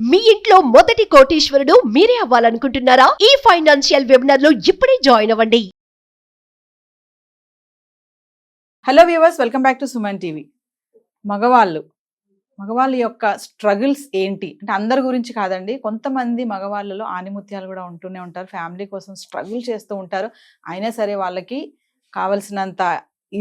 మీ ఇంట్లో మొదటి కోటీశ్వరుడు మీరే అవ్వాలనుకుంటున్నారా? ఈ ఫైనాన్షియల్ వెబినార్ లో ఇప్పుడే జాయిన్ అవ్వండి. Hello viewers, welcome back to Suman TV. మగవాళ్ళు మగవాళ్ళ యొక్క స్ట్రగుల్స్ ఏంటి అంటే అందరి గురించి కాదండి, కొంతమంది మగవాళ్ళలో ఆనిముత్యాలు కూడా ఉంటూనే ఉంటారు. ఫ్యామిలీ కోసం స్ట్రగుల్ చేస్తూ ఉంటారు. అయినా సరే వాళ్ళకి కావలసినంత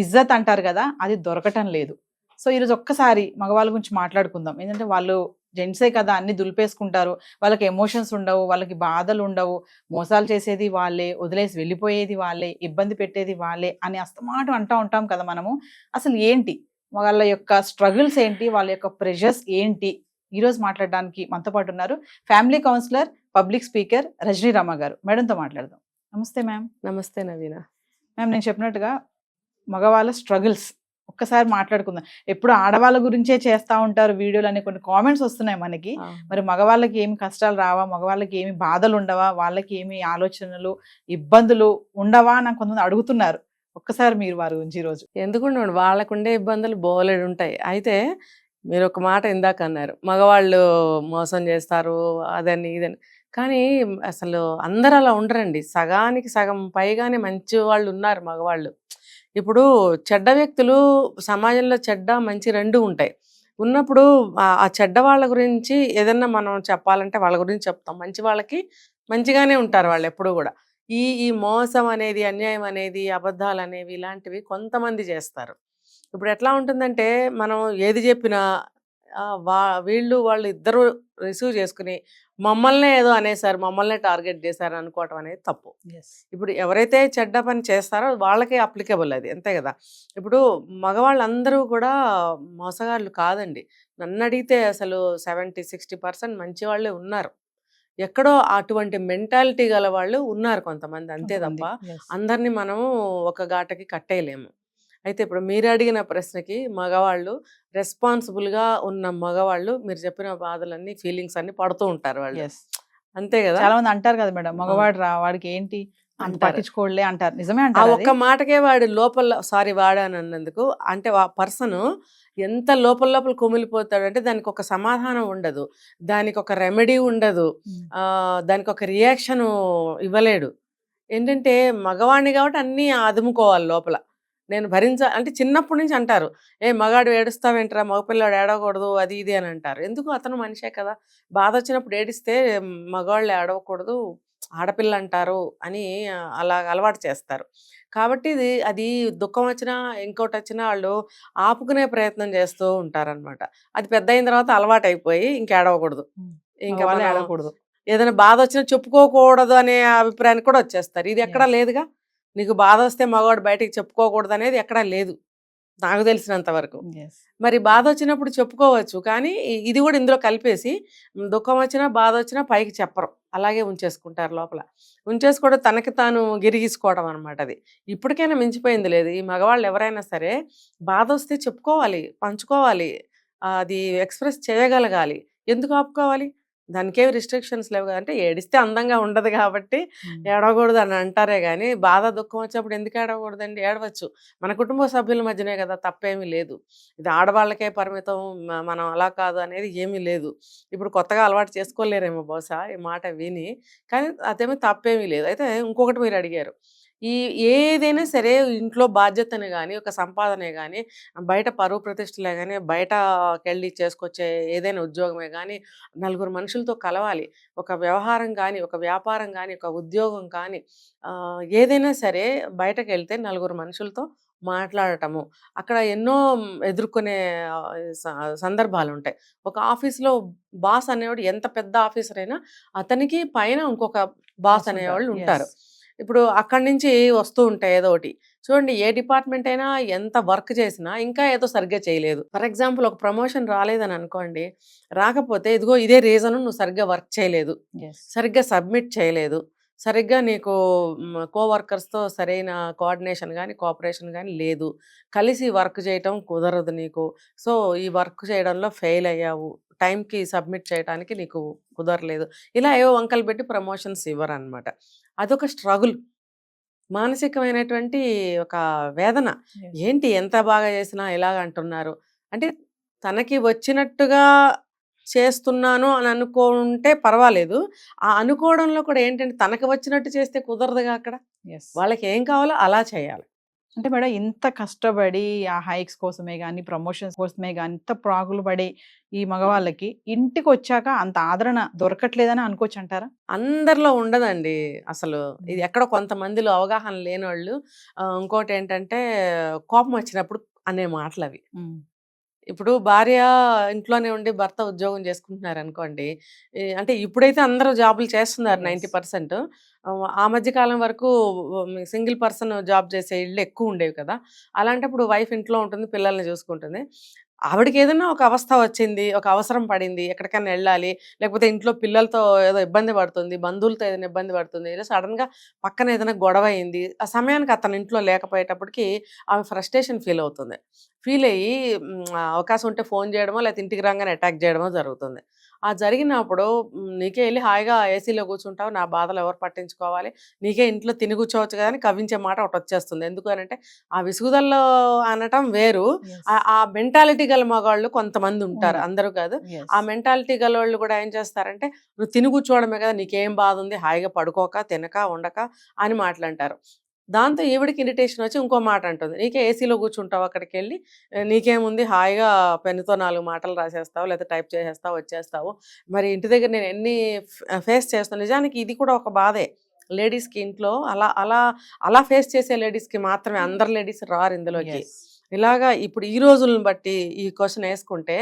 ఇజ్జత్ అంటారు కదా, అది దొరకటం లేదు. సో ఈరోజు ఒక్కసారి మగవాళ్ళ గురించి మాట్లాడుకుందాం. ఏంటంటే వాళ్ళు జెంట్సే కదా, అన్ని దులిపేసుకుంటారు. వాళ్ళకి ఎమోషన్స్ ఉండవు, వాళ్ళకి బాధలు ఉండవు. మోసాలు చేసేది వాళ్ళే, వదిలేసి వెళ్ళిపోయేది వాళ్ళే, ఇబ్బంది పెట్టేది వాళ్ళే అని అస్తమాటు అంటూ ఉంటాం కదా మనము. అసలు ఏంటి వాళ్ళ యొక్క స్ట్రగుల్స్ ఏంటి, వాళ్ళ యొక్క ప్రెషర్స్ ఏంటి, ఈరోజు మాట్లాడడానికి మనతో పాటు ఉన్నారు family counsellor, public speaker Rajani Rama గారు. మేడంతో మాట్లాడదాం. నమస్తే మ్యామ్. నమస్తే నవీన. మ్యామ్, నేను చెప్పినట్టుగా మగవాళ్ళ స్ట్రగుల్స్ ఒక్కసారి మాట్లాడుకుందాం. ఎప్పుడు ఆడవాళ్ళ గురించే చేస్తూ ఉంటారు వీడియోలు అనే కొన్ని కామెంట్స్ వస్తున్నాయి మనకి. మరి మగవాళ్ళకి ఏమి కష్టాలు రావా, మగవాళ్ళకి ఏమి బాధలు ఉండవా, వాళ్ళకి ఏమి ఆలోచనలు ఇబ్బందులు ఉండవా అని కొంతమంది అడుగుతున్నారు. ఒక్కసారి మీరు వారి గురించి ఈరోజు. ఎందుకుండండి, వాళ్ళకుండే ఇబ్బందులు బోలెడు ఉంటాయి. అయితే మీరు ఒక మాట ఇందాక అన్నారు, మగవాళ్ళు మోసం చేస్తారు అదని ఇదని. కానీ అసలు అందరు అలా ఉండరండి. సగానికి సగం పైగానే మంచి వాళ్ళు ఉన్నారు మగవాళ్ళు. ఇప్పుడు చెడ్డ వ్యక్తులు సమాజంలో చెడ్డ మంచి రెండు ఉంటాయి. ఉన్నప్పుడు ఆ చెడ్డ వాళ్ళ గురించి ఏదన్నా మనం చెప్పాలంటే వాళ్ళ గురించి చెప్తాం. మంచి వాళ్ళకి మంచిగానే ఉంటారు వాళ్ళు ఎప్పుడు కూడా. ఈ ఈ మోసం అనేది, అన్యాయం అనేది, అబద్ధాలు అనేవి ఇలాంటివి కొంతమంది చేస్తారు. ఇప్పుడు ఎట్లా ఉంటుందంటే మనం ఏది చెప్పినా వీళ్ళు వాళ్ళు ఇద్దరు రిసీవ్ చేసుకుని మమ్మల్నే ఏదో అనేసారు, మమ్మల్నే టార్గెట్ చేశారు అనుకోవటం అనేది తప్పు. ఇప్పుడు ఎవరైతే చెడ్డ పని చేస్తారో వాళ్ళకే అప్లికబుల్ అది, అంతే కదా. ఇప్పుడు మగవాళ్ళందరూ కూడా మోసగాళ్ళు కాదండి. నన్ను అడిగితే అసలు 70-60% మంచి వాళ్ళే ఉన్నారు. ఎక్కడో అటువంటి మెంటాలిటీ గల వాళ్ళు ఉన్నారు కొంతమంది, అంతే తప్ప అందరినీ మనం ఒక గాటకి కట్టేయలేము. అయితే ఇప్పుడు మీరు అడిగిన ప్రశ్నకి మగవాళ్ళు రెస్పాన్సిబుల్గా ఉన్న మగవాళ్ళు మీరు చెప్పిన బాధలన్నీ ఫీలింగ్స్ అన్ని పడుతూ ఉంటారు వాళ్ళు, అంతే కదా. చాలా మంది అంటారు కదా మేడం, మగవాడు రా, వాడికి ఏంటి పట్టించుకోలే అంటారు. నిజమే ఆ అంటారు. ఒక్క మాటకే వాడు లోపల సారీ వాడానన్నందుకు అంటే ఆ పర్సన్ ఎంత లోపల లోపల కుమిలిపోతాడంటే దానికి ఒక సమాధానం ఉండదు, దానికి ఒక రెమెడీ ఉండదు, దానికి ఒక రియాక్షన్ ఇవ్వలేడు. ఏంటంటే మగవాణ్ణి కాబట్టి అన్నీ అదుముకోవాలి లోపల. నేను అంటే చిన్నప్పటి నుంచి అంటారు, మగాడు ఏడుస్తావేంట్రా, మగపిల్లాడు ఏడవకూడదు అది ఇది అని అంటారు. ఎందుకు, అతను మనిషే కదా. బాధ వచ్చినప్పుడు ఏడిస్తే మగవాళ్ళు ఏడవకూడదు, ఆడపిల్ల అంటారు అని అలా అలవాటు చేస్తారు. కాబట్టి అది దుఃఖం వచ్చినా ఇంకోటి వచ్చినా వాళ్ళు ఆపుకునే ప్రయత్నం చేస్తూ ఉంటారనమాట. అది పెద్ద అయిన తర్వాత అలవాటు అయిపోయి ఇంకేడవకూడదు, ఇంకా వాళ్ళు ఏడవకూడదు, ఏదైనా బాధ వచ్చినా చెప్పుకోకూడదు అనే అభిప్రాయానికి కూడా వచ్చేస్తారు. ఇది ఎక్కడా లేదుగా. నీకు బాధ వస్తే మగవాడు బయటికి చెప్పుకోకూడదు అనేది ఎక్కడా లేదు నాకు తెలిసినంత వరకు. మరి బాధ వచ్చినప్పుడు చెప్పుకోవచ్చు, కానీ ఇది కూడా ఇందులో కలిపేసి దుఃఖం వచ్చినా బాధ వచ్చినా పైకి చెప్పరు, అలాగే ఉంచేసుకుంటారు లోపల. ఉంచేసుకోవడం తనకి తాను గిరిగీసుకోవడం అనమాట. అది ఇప్పటికైనా మించిపోయింది లేదు. ఈ మగవాళ్ళు ఎవరైనా సరే బాధ వస్తే చెప్పుకోవాలి, పంచుకోవాలి, అది ఎక్స్ప్రెస్ చేయగలగాలి. ఎందుకు ఆపుకోవాలి, దానికేమి రిస్ట్రిక్షన్స్ లేవు కదా. అంటే ఏడిస్తే అందంగా ఉండదు కాబట్టి ఏడవకూడదు అని అంటారే కానీ బాధ దుఃఖం వచ్చినప్పుడు ఎందుకు ఏడవకూడదండి, ఏడవచ్చు. మన కుటుంబ సభ్యుల మధ్యనే కదా, తప్పేమీ లేదు. ఇది ఆడవాళ్ళకే పరిమితం, మనం అలా కాదు అనేది ఏమీ లేదు. ఇప్పుడు కొత్తగా అలవాటు చేసుకోలేరేమో బహుశా ఈ మాట విని, కానీ అదేమీ తప్పేమీ లేదు. అయితే ఇంకొకటి మీరు అడిగారు, ఏదైనా సరే ఇంట్లో బాధ్యతనే కానీ, ఒక సంపాదనే కానీ, బయట పరువు ప్రతిష్టలే కానీ, బయటకెళ్ళి చేసుకొచ్చే ఏదైనా ఉద్యోగమే కానీ, నలుగురు మనుషులతో కలవాలి. ఒక వ్యవహారం కానీ, ఒక వ్యాపారం కానీ, ఒక ఉద్యోగం కానీ, ఏదైనా సరే బయటకు వెళ్తే నలుగురు మనుషులతో మాట్లాడటము, అక్కడ ఎన్నో ఎదుర్కొనే సందర్భాలు ఉంటాయి. ఒక ఆఫీస్లో బాస్ అనేవాడు ఎంత పెద్ద ఆఫీసర్ అయినా అతనికి పైన ఇంకొక బాస్ అనేవాళ్ళు ఉంటారు. ఇప్పుడు అక్కడి నుంచి వస్తూ ఉంటాయి ఏదో ఒకటి. చూడండి, ఏ డిపార్ట్మెంట్ అయినా ఎంత వర్క్ చేసినా ఇంకా ఏదో సరిగ్గా చేయలేదు. ఫర్ ఎగ్జాంపుల్ ఒక ప్రమోషన్ రాలేదని అనుకోండి, రాకపోతే ఇదిగో ఇదే రీజన్, నువ్వు సరిగ్గా వర్క్ చేయలేదు, సరిగ్గా సబ్మిట్ చేయలేదు, సరిగ్గా నీకు కోవర్కర్స్తో సరైన కోఆర్డినేషన్ కానీ కోఆపరేషన్ కానీ లేదు, కలిసి వర్క్ చేయటం కుదరదు నీకు, సో ఈ వర్క్ చేయడంలో ఫెయిల్ అయ్యావు, టైంకి సబ్మిట్ చేయడానికి నీకు కుదరలేదు, ఇలా ఏవో వంకలు పెట్టి ప్రమోషన్స్ ఇవ్వరు అనమాట. అదొక స్ట్రగుల్, మానసికమైనటువంటి ఒక వేదన. ఏంటి ఎంత బాగా చేసినా ఇలాగ అంటున్నారు అంటే, తనకి వచ్చినట్టుగా చేస్తున్నాను అని అనుకుంటే పర్వాలేదు. ఆ అనుకోవడంలో కూడా ఏంటంటే తనకు వచ్చినట్టు చేస్తే కుదరదుగా అక్కడ. ఎస్. వాళ్ళకి ఏం కావాలో అలా చేయాలి. అంటే మేడం ఇంత కష్టపడి ఆ హైక్స్ కోసమే గానీ, ప్రమోషన్స్ కోసమే గానీ, ఇంత ప్రాకులు పడే ఈ మగవాళ్ళకి ఇంటికొచ్చాక అంత ఆదరణ దొరకట్లేదని అనుకోవచ్చంటారా? అందరిలో ఉండదండి అసలు. ఇది ఎక్కడో కొంతమందిలో అవగాహన లేనోళ్ళు. ఇంకోటేంటంటే కోపం వచ్చినప్పుడు అనే మాటలవి. ఇప్పుడు భార్య ఇంట్లోనే ఉండి భర్త ఉద్యోగం చేసుకుంటున్నారనుకోండి. అంటే ఇప్పుడైతే అందరూ జాబులు చేస్తున్నారు Yes. 90%. ఆ మధ్య కాలం వరకు సింగిల్ పర్సన్ జాబ్ చేసే ఇళ్ళు ఎక్కువుండేవి కదా! అలాంటప్పుడు వైఫ్ ఇంట్లో ఉంటుంది, పిల్లల్ని చూసుకుంటుంది. ఆవిడకి ఏదన్నా ఒక అవస్థ వచ్చింది, ఒక అవసరం పడింది, ఎక్కడికన్నా ఎళ్ళాలి, లేకపోతే ఇంట్లో పిల్లలతో ఏదో ఇబ్బంది పడుతుంది, బంధువులతో ఏదైనా ఇబ్బంది పడుతుంది, లేదా సడెన్‌గా పక్కన ఏదైనా గొడవ అయింది. ఆ సమయానికి అతను ఇంట్లో లేకపోయేటప్పటికి ఆమె ఫ్రస్ట్రేషన్ ఫీల్ అవుతుంది. ఫీల్ అయ్యి అవకాశం ఉంటే ఫోన్ చేయడమో, లేకపోతే ఇంటికి రాగానే అటాక్ చేయడమో జరుగుతుంది. ఆ జరిగినప్పుడు నీకే ఎళ్లి హాయిగా ఏసీలో కూర్చుంటావు, నా బాధలు ఎవరు పట్టించుకోవాలి, నీకే ఇంట్లో తిని కూర్చోవచ్చు కదా అని కవ్వించే మాట ఒకటొచ్చేస్తుంది. ఎందుకు అనంటే ఆ విసుగుదలలో అనటం వేరు. ఆ మెంటాలిటీ గల మగాళ్ళు కొంతమంది ఉంటారు, అందరూ కాదు. ఆ మెంటాలిటీ గలోళ్ళు కూడా ఏం చేస్తారంటే నువ్వు తిని కూర్చోవడమే కదా, నీకేం బాధ ఉంది, హాయిగా పడుకోక తినక ఉండక అని మాటలంటారు. దాంతో ఈవిడికి ఇరిటేషన్ వచ్చి ఇంకో మాట అంటుంది, నీకే ఏసీలో కూర్చుంటావు అక్కడికి వెళ్ళి, నీకేముంది హాయిగా పెన్నుతో 4 మాటలు రాసేస్తావు, లేకపోతే టైప్ చేసేస్తావు వచ్చేస్తావు, మరి ఇంటి దగ్గర నేను ఎన్ని ఫేస్ చేస్తాను. నిజానికి ఇది కూడా ఒక బాధే లేడీస్కి ఇంట్లో. అలా అలా అలా ఫేస్ చేసే లేడీస్కి మాత్రమే, అందరు లేడీస్ రారు ఇందులోకి. Yes. ఇలాగా ఇప్పుడు ఈ రోజులను బట్టి ఈ క్వశ్చన్ వేసుకుంటే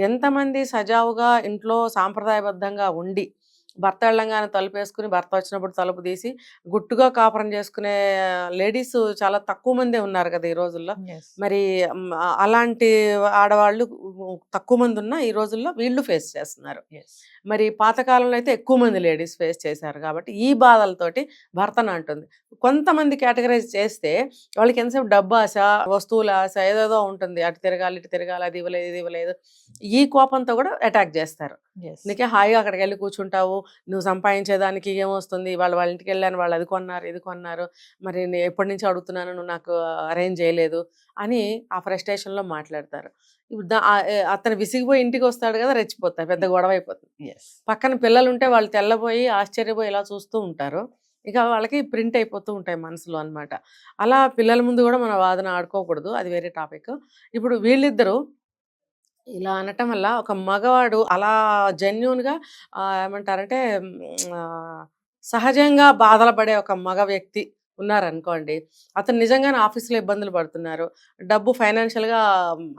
ఎంతమంది సజావుగా ఇంట్లో సాంప్రదాయబద్ధంగా ఉండి భర్త వెళ్ళంగానే తలుపేసుకుని, భర్త వచ్చినప్పుడు తలుపు తీసి గుట్టుగా కాపురం చేసుకునే లేడీస్ చాలా తక్కువ మందే ఉన్నారు కదా ఈ రోజుల్లో. Yes. మరి అలాంటి ఆడవాళ్ళు తక్కువ మంది ఉన్నా ఈ రోజుల్లో వీళ్ళు ఫేస్ చేస్తున్నారు. Yes. మరి పాతకాలంలో అయితే ఎక్కువ మంది లేడీస్ ఫేస్ చేశారు కాబట్టి ఈ బాధలతోటి భర్తను అంటుంది. కొంతమంది కేటగరైజ్ చేస్తే వాళ్ళకి ఎంతసేపు డబ్బు ఆశ, వస్తువుల ఆశ, ఏదేదో ఉంటుంది. అటు తిరగాలి, ఇటు తిరగాలి, అది ఇవ్వలేదు, ఇది ఇవ్వలేదు. ఈ కోపంతో కూడా అటాక్ చేస్తారు. Yes. నీకే హాయిగా అక్కడికి వెళ్ళి కూర్చుంటావు, నువ్వు సంపాదించేదానికి ఏమొస్తుంది, వాళ్ళ ఇంటికి వెళ్ళాను, వాళ్ళు అది కొన్నారు, ఇది కొన్నారు, మరి నేను ఎప్పటి నుంచి అడుగుతున్నాను, నువ్వు నాకు అరేంజ్ చేయలేదు అని ఆ ఫ్రస్ట్రేషన్లో మాట్లాడతారు. ఇప్పుడు అతను విసిగిపోయి ఇంటికి వస్తాడు కదా, రెచ్చిపోతారు, పెద్ద గొడవ అయిపోతుంది. Yes. పక్కన పిల్లలు ఉంటే వాళ్ళు తెల్లబోయి ఆశ్చర్యపోయి ఇలా చూస్తూ ఉంటారు. ఇక వాళ్ళకి ప్రింట్ అయిపోతూ ఉంటాయి మనసులో అనమాట. అలా పిల్లల ముందు కూడా మన వాదన ఆడుకోకూడదు, అది వేరే టాపిక్. ఇప్పుడు వీళ్ళిద్దరూ ఇలా అనటం వల్ల ఒక మగవాడు అలా జెన్యూన్‌గా ఏమంటారంటే సహజంగా బాధలు పడే ఒక మగ వ్యక్తి ఉన్నారనుకోండి. అతను నిజంగానే ఆఫీస్‌లో ఇబ్బందులు పడుతున్నారు. డబ్బు ఫైనాన్షియల్‌గా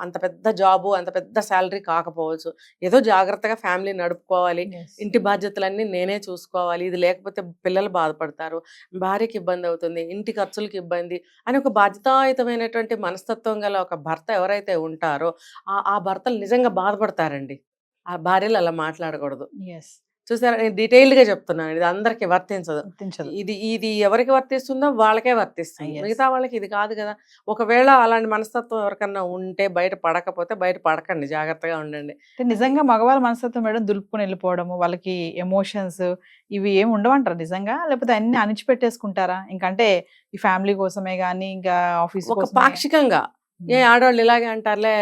అంత పెద్ద జాబు, అంత పెద్ద సాలరీ కాకపోవచ్చు. ఏదో జాగ్రత్తగా ఫ్యామిలీ నడుపుకోవాలి. Yes. ఇంటి బాధ్యతలన్నీ నేనే చూసుకోవాలి. ఇది లేకపోతే పిల్లలు బాధపడతారు, భార్యకి ఇబ్బంది అవుతుంది, ఇంటి ఖర్చులకి ఇబ్బంది అని ఒక బాధ్యతాయుతమైనటువంటి మనస్తత్వం గల ఒక భర్త ఎవరైతే ఉంటారో ఆ భర్తలు నిజంగా బాధపడతారండి. ఆ భార్యలు అలా మాట్లాడకూడదు. Yes. చూసారా, నేను డీటెయిల్డ్‌గా చెప్తున్నాను. ఇది అందరికి వర్తించదు. గుర్తించదు. ఇది ఎవరికి వర్తిస్తుందో వాళ్ళకే వర్తిస్తుంది. Yes. మిగతా వాళ్ళకి ఇది కాదు కదా. ఒకవేళ అలాంటి మనస్తత్వం ఎవరికన్నా ఉంటే బయట పడకపోతే బయట పడకండి, జాగ్రత్తగా ఉండండి. అంటే నిజంగా మగవాళ్ళ మనస్తత్వం మేడం దులుపుకొని వెళ్ళిపోవడము, వాళ్ళకి ఎమోషన్స్ ఇవి ఏమి ఉండవంటారా నిజంగా? లేకపోతే అన్ని అణిచిపెట్టేసుకుంటారా? ఇంకంటే ఈ ఫ్యామిలీ కోసమే గానీ, ఇంకా ఆఫీస్ ఒక కోసమే పాక్షికంగా ఏ ఆడవాళ్ళు ఇలాగే అంటారులే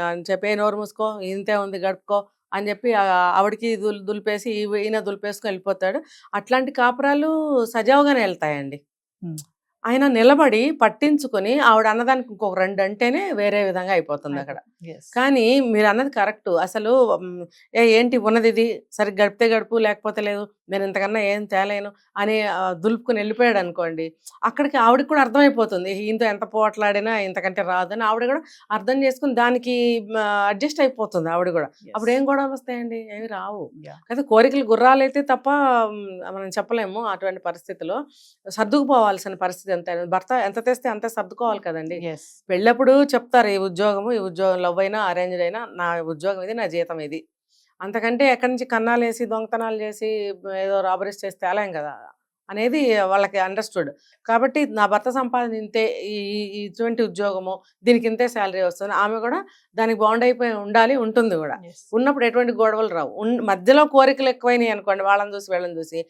అని చెప్పి, "ఏ నోరు మూసుకో, ఇంతే ఉంది గడుపుకో" అని చెప్పి ఆవిడకి దులిపేసి ఈయన దులిపేసుకొని వెళ్ళిపోతాడు. అట్లాంటి కాపురాలు సజావుగానే వెళ్తాయండి. Hmm. ఆయన నిలబడి పట్టించుకొని ఆవిడ అన్నదానికి ఇంకొక 2 అంటేనే వేరే విధంగా అయిపోతుంది అక్కడ. Yes. కానీ మీరు అన్నది కరెక్ట్. అసలు ఏంటి ఉన్నది ఇది, సరిగ్గా గడిపితే గడుపు, లేకపోతే లేదు, నేను ఇంతకన్నా ఏం తేలేను అని దులుపుకొని వెళ్ళిపోయాడు అనుకోండి, అక్కడికి ఆవిడకి కూడా అర్థమైపోతుంది ఈయనతో ఎంత పోట్లాడినా ఇంతకంటే రాదని. ఆవిడ కూడా అర్థం చేసుకుని దానికి అడ్జస్ట్ అయిపోతుంది ఆవిడ కూడా. Yes. అప్పుడు ఏం గొడవలు వస్తాయండి, ఏమి రావు. Yeah. అయితే కోరికలు గుర్రాలు అయితే తప్ప మనం చెప్పలేము. అటువంటి పరిస్థితిలో సర్దుకుపోవాల్సిన పరిస్థితి ఎంత, భర్త ఎంత తెస్తే అంతే సర్దుకోవాలి కదండి. Yes. పెళ్ళప్పుడు చెప్తారు ఈ ఉద్యోగం లవ్ అయినా అరేంజ్డ్ అయినా నా ఉద్యోగం ఇది, నా జీతం ఇది. అంతకంటే ఎక్కడి నుంచి కన్నాలు వేసి దొంగతనాలు చేసి ఏదో రాబరీస్ చేసి తేలేం కదా అనేది వాళ్ళకి అండర్స్టూడ్. కాబట్టి నా భర్త సంపాదన ఇంతే, ఇటువంటి ఉద్యోగము, దీనికి ఇంతే శాలరీ వస్తుంది, ఆమె కూడా దానికి బాండ్ అయిపోయి ఉండాలి, ఉంటుంది కూడా. Yes. ఉన్నప్పుడు ఎటువంటి గొడవలు రావు. మధ్యలో కోరికలు ఎక్కువైనాయి అనుకోండి, వాళ్ళని చూసి వీళ్ళని చూసి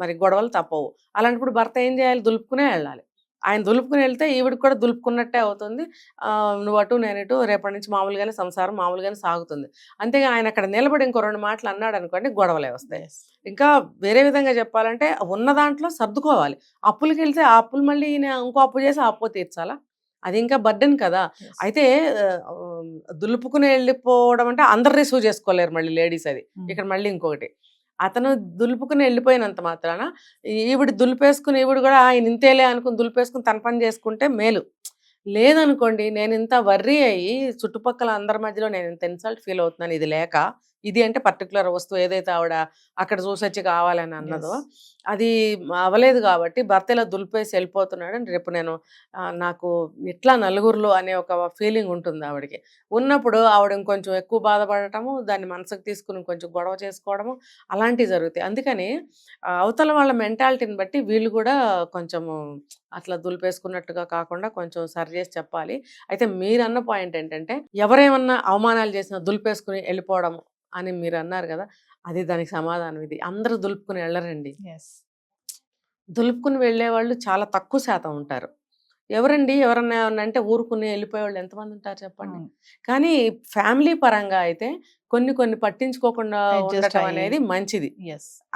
మరి గొడవలు తప్పవు. అలాంటప్పుడు భర్త ఏం చేయాలి, దులుపుకునే వెళ్ళాలి. ఆయన దులుపుకుని వెళ్తే ఈవిడికి కూడా దులుపుకున్నట్టే అవుతుంది. నువ్వు అటు నేను ఇటు రేపటి నుంచి మామూలుగానే సంసారం మామూలుగానే సాగుతుంది. అంతేగా ఆయన అక్కడ నిలబడి ఇంకో 2 మాటలు అన్నాడు అనుకోండి, గొడవలే వస్తాయి. ఇంకా వేరే విధంగా చెప్పాలంటే ఉన్న దాంట్లో సర్దుకోవాలి. అప్పులకి వెళ్తే ఆ అప్పులు మళ్ళీ ఈయన ఇంకో అప్పు చేసి ఆ అప్పు తీర్చాలా? అది ఇంకా బర్డెన్ కదా. అయితే దులుపుకుని వెళ్ళిపోవడం అంటే అందరు రిసీవ్ చేసుకోలేరు మళ్ళీ లేడీస్. అది ఇక్కడ మళ్ళీ ఇంకొకటి, అతను దులుపుకుని వెళ్ళిపోయినంత మాత్రాన ఈవిడ దులిపేసుకుని ఈవిడ కూడా ఆయన ఇంతేలే అనుకుని దులిపేసుకుని తన పని చేసుకుంటే మేలు. లేదనుకోండి, నేను ఇంత వర్రీ అయ్యి చుట్టుపక్కల అందరి మధ్యలో నేను ఇంత ఇన్సల్ట్ ఫీల్ అవుతున్నాను ఇది లేక. ఇది అంటే పర్టికులర్ వస్తువు ఏదైతే ఆవిడ అక్కడ చూసొచ్చి కావాలని అన్నదో అది అవ్వలేదు కాబట్టి భర్త ఇలా దులిపేసి వెళ్ళిపోతున్నాడని రేపు నేను నాకు ఇట్లా నలుగురిలో అనే ఒక ఫీలింగ్ ఉంటుంది ఆవిడకి. ఉన్నప్పుడు ఆవిడ ఇంకొంచెం ఎక్కువ బాధపడటము, దాన్ని మనసుకు తీసుకుని కొంచెం గొడవ చేసుకోవడము అలాంటివి జరుగుతాయి. అందుకని అవతల వాళ్ళ మెంటాలిటీని బట్టి వీళ్ళు కూడా కొంచెము అట్లా దులిపేసుకున్నట్టుగా కాకుండా కొంచెం సరి చేసి చెప్పాలి. అయితే మీరన్న పాయింట్ ఏంటంటే ఎవరేమన్నా అవమానాలు చేసినా దులిపేసుకుని వెళ్ళిపోవడం అని మీరు అన్నారు కదా, అది దానికి సమాధానం ఇది. అందరూ దులుపుకుని వెళ్ళరండి. దులుపుకుని వెళ్ళే వాళ్ళు చాలా తక్కువ శాతం ఉంటారు. ఎవరండి ఎవరన్నా అంటే ఊరుకుని వెళ్ళిపోయే వాళ్ళు ఎంతమంది ఉంటారు చెప్పండి. కానీ ఫ్యామిలీ పరంగా అయితే కొన్ని కొన్ని పట్టించుకోకుండా ఉండటం అనేది మంచిది.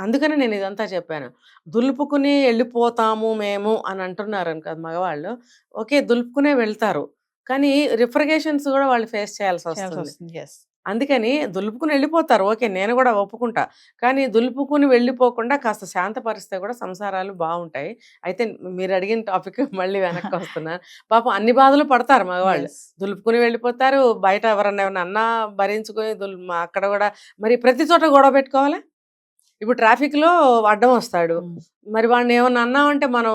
అందుకని నేను ఇదంతా చెప్పాను. దులుపుకుని వెళ్ళిపోతాము మేము అని అంటున్నారు కదా మగవాళ్ళు. ఓకే, దులుపుకునే వెళ్తారు, కానీ రిఫ్రిగేషన్స్ కూడా వాళ్ళు ఫేస్ చేయాల్సి వస్తుంది. అందుకని దులుపుకుని వెళ్ళిపోతారు, ఓకే, నేను కూడా ఒప్పుకుంటా. కానీ దులుపుకుని వెళ్ళిపోకుండా కాస్త శాంతపరిస్తే కూడా సంసారాలు బాగుంటాయి. అయితే మీరు అడిగిన టాపిక్ మళ్ళీ వెనక్కి వస్తున్నాను. పాపం అన్ని బాధలు పడతారు మగవాళ్ళు. దులుపుకుని వెళ్ళిపోతారు, బయట ఎవరన్నా ఏమన్నా అన్నా భరించుకొని అక్కడ కూడా మరి ప్రతి చోట గొడవ పెట్టుకోవాలి. ఇప్పుడు ట్రాఫిక్లో అడ్డం వస్తాడు, మరి వాడిని ఏమన్నా అన్నామంటే మనం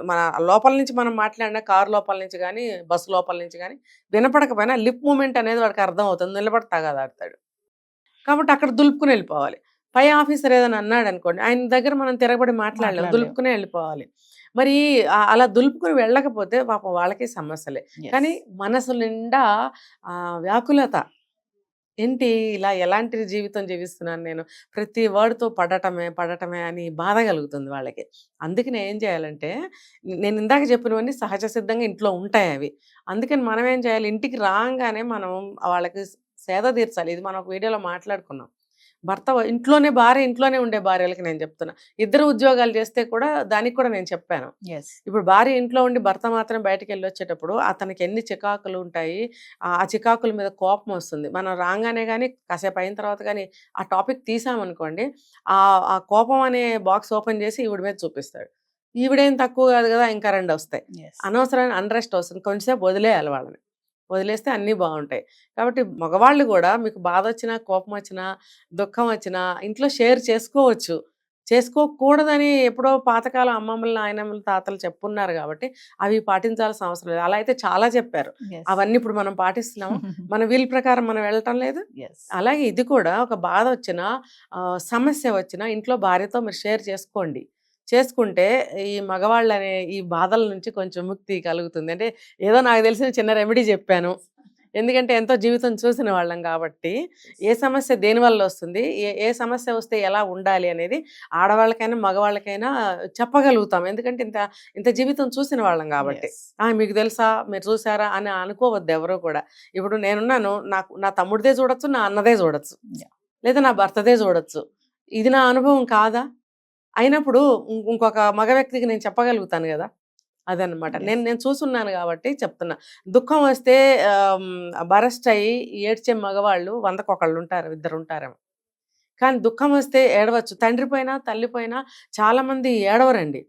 మన లోపల నుంచి మనం మాట్లాడినా కారు లోపల నుంచి కానీ బస్సు లోపల నుంచి కానీ వినపడకపోయినా లిప్ మూమెంట్ అనేది వాడికి అర్థం అవుతుంది, నిలబడి తగాదాడతాడు. కాబట్టి అక్కడ దులుపుకుని వెళ్ళిపోవాలి. పై ఆఫీసర్ ఏదైనా అన్నాడు అనుకోండి, ఆయన దగ్గర మనం తిరగబడి మాట్లాడలేము, దులుపుకునే వెళ్ళిపోవాలి. మరి అలా దులుపుకుని వెళ్ళకపోతే పాపం వాళ్ళకి సమస్యలే. కానీ మనసు నిండా వ్యాకులత, ఏంటి ఇలా ఎలాంటి జీవితం జీవిస్తున్నాను నేను, ప్రతి వర్డ్తో పడటమే అని బాధ కలుగుతుంది వాళ్ళకి. అందుకని ఏం చేయాలంటే, నేను ఇందాక చెప్పినవన్నీ సహజ సిద్ధంగా ఇంట్లో ఉంటాయి అవి. అందుకని మనం ఏం చేయాలి, ఇంటికి రాగానే మనం వాళ్ళకి సేద తీర్చాలి. ఇది మనం ఒక వీడియోలో మాట్లాడుకున్నాం. భార్య ఇంట్లోనే ఉండే భార్యలకి నేను చెప్తున్నా. ఇద్దరు ఉద్యోగాలు చేస్తే కూడా దానికి కూడా నేను చెప్పాను. ఇప్పుడు భార్య ఇంట్లో ఉండి భర్త మాత్రం బయటకు వెళ్ళి వచ్చేటప్పుడు అతనికి ఎన్ని చికాకులు ఉంటాయి, ఆ చికాకుల మీద కోపం వస్తుంది. మనం రాగానే కానీ కాసేపు అయిన తర్వాత కానీ ఆ టాపిక్ తీసామనుకోండి, ఆ కోపం అనే బాక్స్ ఓపెన్ చేసి ఈవిడ మీద చూపిస్తాడు. ఈవిడేం తక్కువ కాదు కదా, ఇంకా 2 వస్తాయి. అనవసరమైన అన్రెస్ట్ వస్తుంది. కొంచెంసేపు వదిలేయాలి వాళ్ళని, వదిలేస్తే అన్నీ బాగుంటాయి. కాబట్టి మగవాళ్ళు కూడా మీకు బాధ వచ్చినా కోపం వచ్చినా దుఃఖం వచ్చినా ఇంట్లో షేర్ చేసుకోవచ్చు. చేసుకోకూడదని ఎప్పుడో పాతకాలం అమ్మమ్మలు నాయనమ్మలు తాతలు చెప్పున్నారు కాబట్టి అవి పాటించాల్సిన అవసరం లేదు. అలా అయితే చాలా చెప్పారు, అవన్నీ ఇప్పుడు మనం పాటిస్తున్నాము. మన వీల్ ప్రకారం మనం వెళ్ళటం లేదు. అలాగే ఇది కూడా ఒక బాధ వచ్చినా సమస్య వచ్చినా ఇంట్లో భార్యతో మీరు షేర్ చేసుకోండి. చేసుకుంటే ఈ మగవాళ్ళు అనే ఈ బాధల నుంచి కొంచెం ముక్తి కలుగుతుంది. అంటే ఏదో నాకు తెలిసిన చిన్న రెమెడీ చెప్పాను, ఎందుకంటే ఎంతో జీవితం చూసిన వాళ్ళం కాబట్టి ఏ సమస్య దేనివల్ల వస్తుంది, ఏ సమస్య వస్తే ఎలా ఉండాలి అనేది ఆడవాళ్ళకైనా మగవాళ్ళకైనా చెప్పగలుగుతాం. ఎందుకంటే ఇంత జీవితం చూసిన వాళ్ళం కాబట్టి. మీకు తెలుసా, మీరు చూసారా అని అనుకోవద్దు ఎవరో కూడా. ఇప్పుడు నేనున్నాను, నా తమ్ముడిదే చూడొచ్చు, నా అన్నదే చూడొచ్చు, లేదా నా భర్తదే చూడొచ్చు. ఇది నా అనుభవం కాదా? అయినప్పుడు ఇంకొక మగ వ్యక్తికి నేను చెప్పగలుగుతాను కదా, అదనమాట. నేను చూసున్నాను కాబట్టి చెప్తున్నా. దుఃఖం వస్తే బరస్ట్ అయ్యి ఏడ్చే మగవాళ్ళు 100కి ఉంటారు, 2 ఉంటారేమో. కానీ దుఃఖం వస్తే ఏడవచ్చు. తండ్రి పోయినా తల్లి పోయినా చాలామంది ఏడవరండి.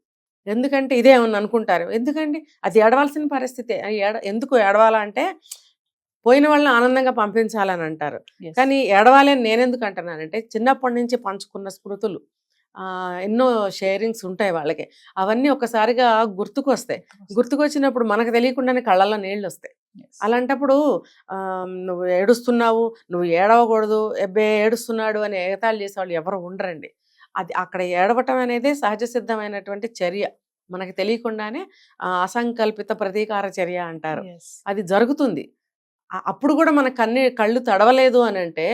ఎందుకంటే ఇదే ఏమన్నా అనుకుంటారు. ఎందుకండి, అది ఏడవాల్సిన పరిస్థితి. ఎందుకు ఏడవాలా అంటే పోయిన వాళ్ళని ఆనందంగా పంపించాలని అంటారు. కానీ ఏడవాలి అని నేనెందుకు అంటున్నానంటే, చిన్నప్పటి నుంచి పంచుకున్న స్మృతులు, ఎన్నో షేరింగ్స్ ఉంటాయి వాళ్ళకి, అవన్నీ ఒకసారిగా గుర్తుకొచ్చినప్పుడు మనకు తెలియకుండానే కళ్ళల్లో నీళ్ళు వస్తాయి. అలాంటప్పుడు నువ్వు ఏడుస్తున్నావు, నువ్వు ఏడవకూడదు, ఎబ్బే ఏడుస్తున్నాడు అని ఎగతాళి చేసేవాళ్ళు ఎవరు ఉండరండి. అది అక్కడ ఏడవటం అనేది సహజ సిద్ధమైనటువంటి చర్య, మనకు తెలియకుండానే అసంకల్పిత ప్రతీకార చర్య అంటారు, అది జరుగుతుంది. అప్పుడు కూడా మన కళ్ళు తడవలేదు అని అంటే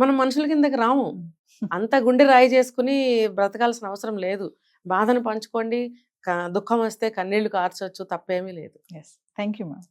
మనం మనుషుల కిందకి రాము. అంత గుండె రాయి చేసుకుని బ్రతకాల్సిన అవసరం లేదు. బాధను పంచుకోండి, దుఃఖం వస్తే కన్నీళ్లు కార్చొచ్చు, తప్పేమీ లేదు. Thank you ma'am.